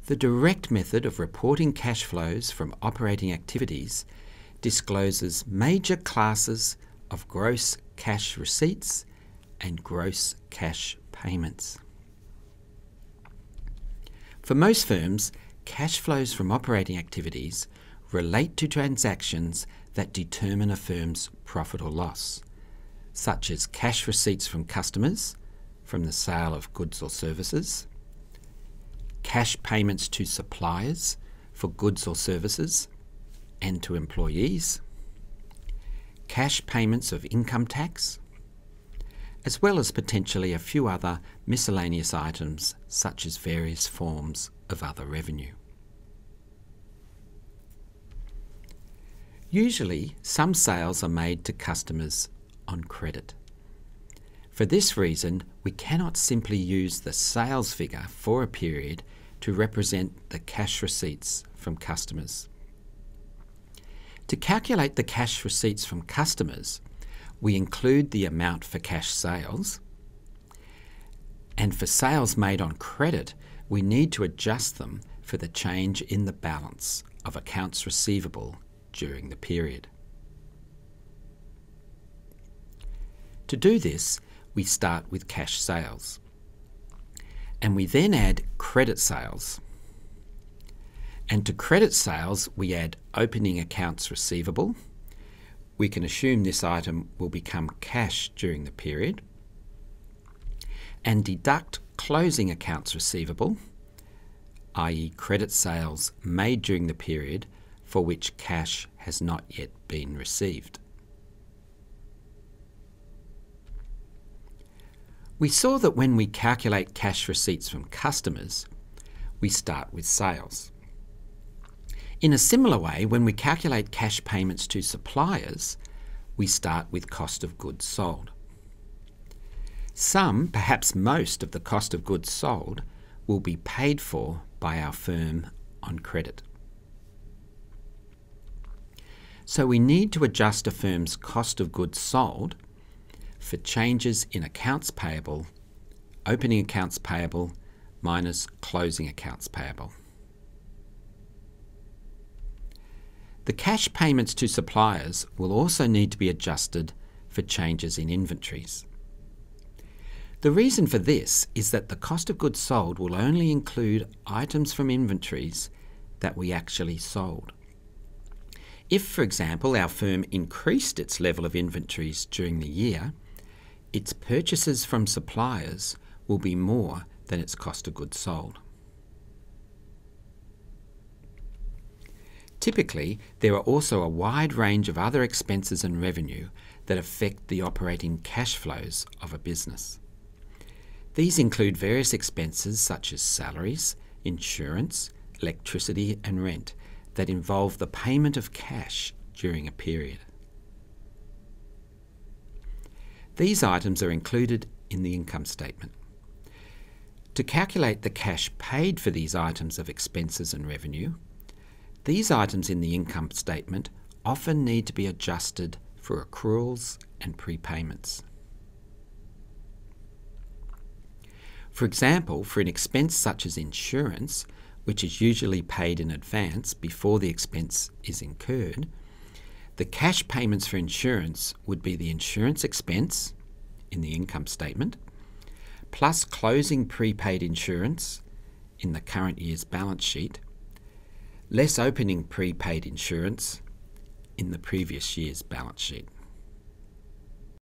The direct method of reporting cash flows from operating activities discloses major classes of gross cash receipts and gross cash payments. For most firms, cash flows from operating activities relate to transactions that determine a firm's profit or loss, such as cash receipts from customers from the sale of goods or services, cash payments to suppliers for goods or services and to employees, cash payments of income tax, as well as potentially a few other miscellaneous items such as various forms of other revenue. Usually, some sales are made to customers on credit. For this reason, we cannot simply use the sales figure for a period to represent the cash receipts from customers. To calculate the cash receipts from customers, we include the amount for cash sales, and for sales made on credit, we need to adjust them for the change in the balance of accounts receivable during the period. To do this, we start with cash sales, and we then add credit sales. And to credit sales, we add opening accounts receivable. We can assume this item will become cash during the period, and deduct closing accounts receivable, i.e. credit sales made during the period for which cash has not yet been received. We saw that when we calculate cash receipts from customers, we start with sales. In a similar way, when we calculate cash payments to suppliers, we start with cost of goods sold. Some, perhaps most, of the cost of goods sold will be paid for by our firm on credit. So we need to adjust a firm's cost of goods sold for changes in accounts payable, opening accounts payable minus closing accounts payable. The cash payments to suppliers will also need to be adjusted for changes in inventories. The reason for this is that the cost of goods sold will only include items from inventories that we actually sold. If, for example, our firm increased its level of inventories during the year, its purchases from suppliers will be more than its cost of goods sold. Typically, there are also a wide range of other expenses and revenue that affect the operating cash flows of a business. These include various expenses such as salaries, insurance, electricity and rent that involve the payment of cash during a period. These items are included in the income statement. To calculate the cash paid for these items of expenses and revenue, these items in the income statement often need to be adjusted for accruals and prepayments. For example, for an expense such as insurance, which is usually paid in advance before the expense is incurred, the cash payments for insurance would be the insurance expense in the income statement, plus closing prepaid insurance in the current year's balance sheet, less opening prepaid insurance in the previous year's balance sheet.